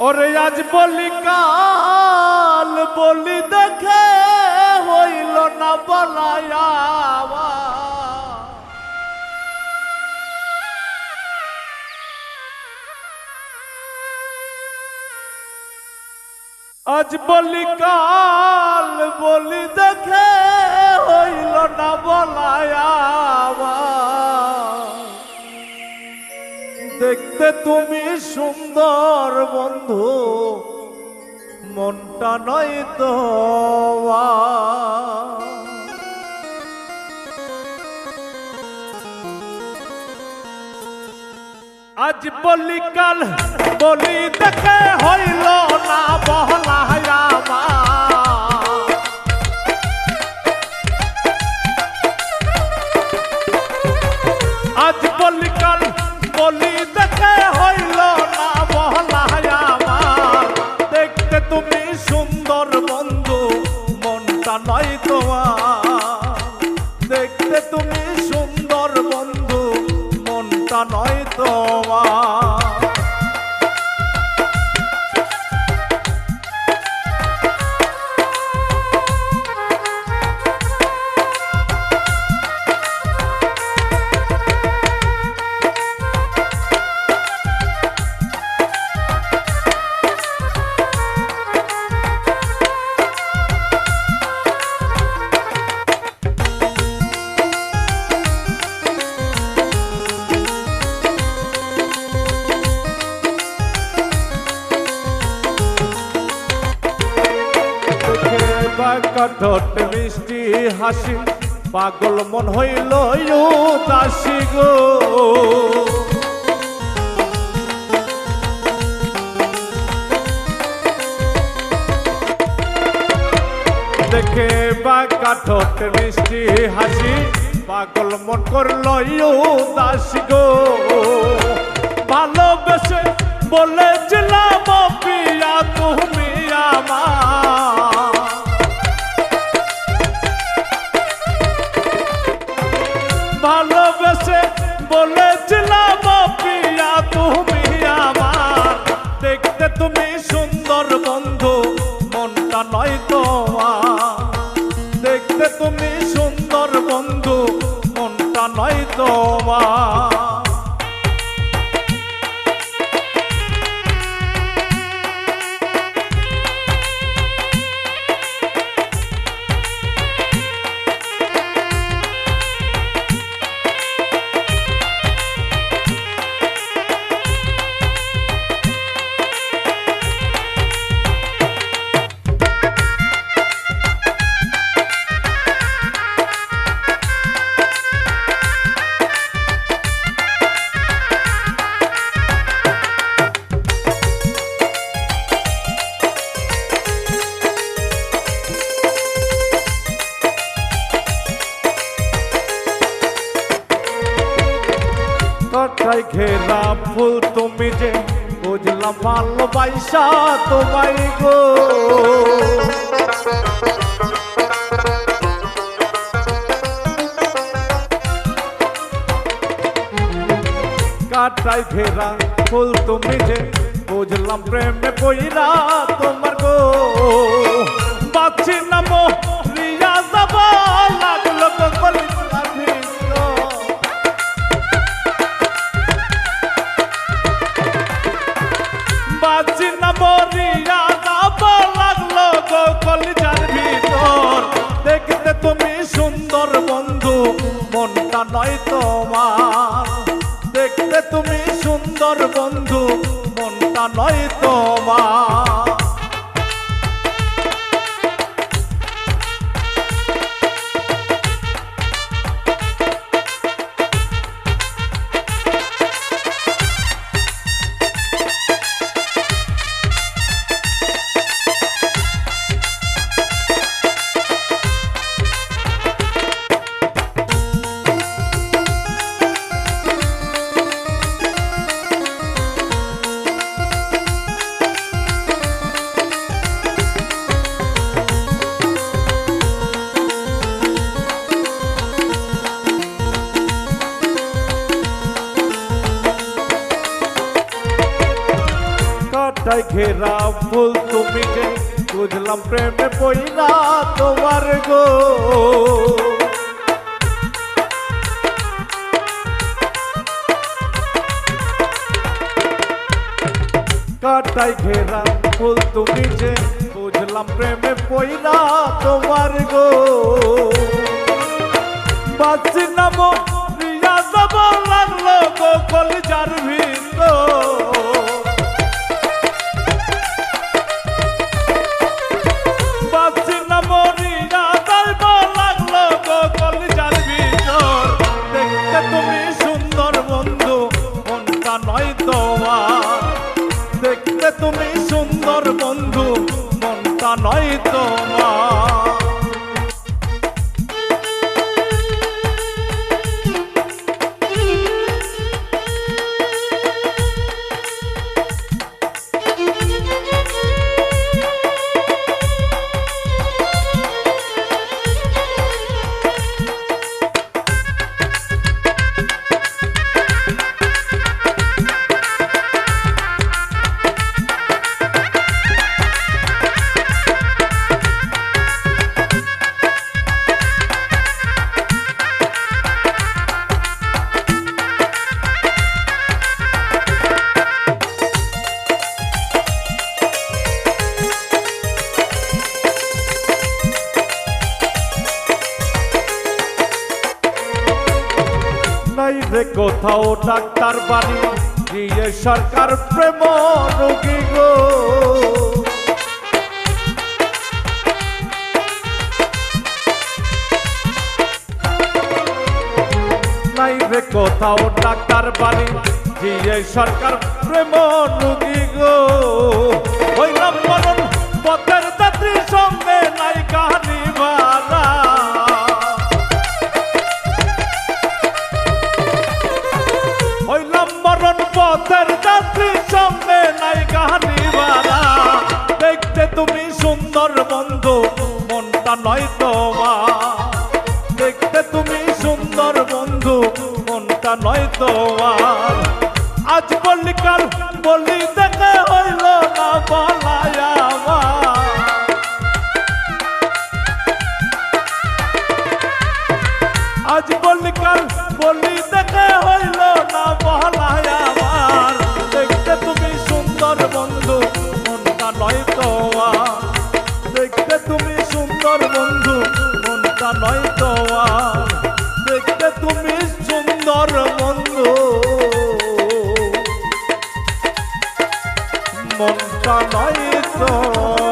ওরে আজ বলি কাল বলি দেখে হইল না বলায়া আজ বলি কাল বলি দেখে হইল না বলায়া দেখতে তুমি সুন্দর বন্ধু মনটা নয় তো আজ বলি কাল বলি দেখে হইল না বহলায়া আজ বলি কাল বলি দেখে হইল না বহলায়া দেখতে তুমি সুন্দর বন্ধু মনটা নয় তোমার দেখতে তুমি সুন্দর বন্ধু মনটা নয় তোমার ঠোঁট মিষ্টি হাসি পাগল মন হইল উদাসী গো দেখে বাঁকা ঠোঁট মিষ্টি হাসি পাগল মন করল উদাসী গো ভালোবেসে বলেছিলাম পিয়া তুমি আমার ভালোবেসে বলেছিলাম পিয়া তুমি আমার দেখতে তুমি সুন্দর বন্ধু মনটা নয় তোমার দেখতে তুমি সুন্দর বন্ধু মনটা নয় তোমার কথায় ঘেরা ফুল তুমি যে বুঝলাম ভালোবাসা তোমায় গো কাটায় ঘেরা ফুল তুমি যে বুঝলাম প্রেমে পইরা তোমার গো বাচ্চি নাম রিয়া যাবা লাগলো তো গলি বাঁচি না মরিয়া যাব লাগলো গো কলিজার ভিতর দেখতে তুমি সুন্দর বন্ধু মনটা নয় তোমার দেখতে তুমি সুন্দর বন্ধু মনটা নয় তোমার কাটাই ঘেরা ফুল তুমি যে বুঝলাম প্রেমে পইরা তোমার গো কাটাই ঘেরা ফুল তুমি যে বুঝলাম প্রেমে পইরা তোমার গো বাঁচি নাম রিয়া যাব লাগলো গো কলিজার ভিতর বাঁচি নাম রিয়া যাব লাগলো গো কলিজার ভিতর দেখতে তুমি সুন্দর বন্ধু মনটা নয় তোমার দেখতে তুমি সুন্দর বন্ধু মনটা নয় তোমার নাই রে কোথাও ডাক্তার বাড়ি গিয়ে সরকার প্রেম রোগী গো নাই রে কোথাও ডাক্তার বাড়ি গিয়ে সরকার প্রেম রোগী গো হইলাম মরণ পথের যাত্রী সঙ্গে নাই কাহানি ভাড়া হইলাম মরণ পথের যাত্রী সামনে নাই কাহানি ভাড়া দেখতে তুমি সুন্দর বন্ধু মনটা নয় তোমার দেখতে তুমি সুন্দর বন্ধু মনটা নয় তোমার আজ বললি কাল বললি দেখে হইল না বলাই আমার আজ বললি কাল বললি দেখে হইল না বলাই আমার দেখতে তুমি সুন্দর বন্ধু মনটা নয় তোমার দেখতে তুমি সুন্দর বন্ধু মনটা নয় তোমার দেখতে তুমি সুন্দর বন্ধু মনটা নয় তোমার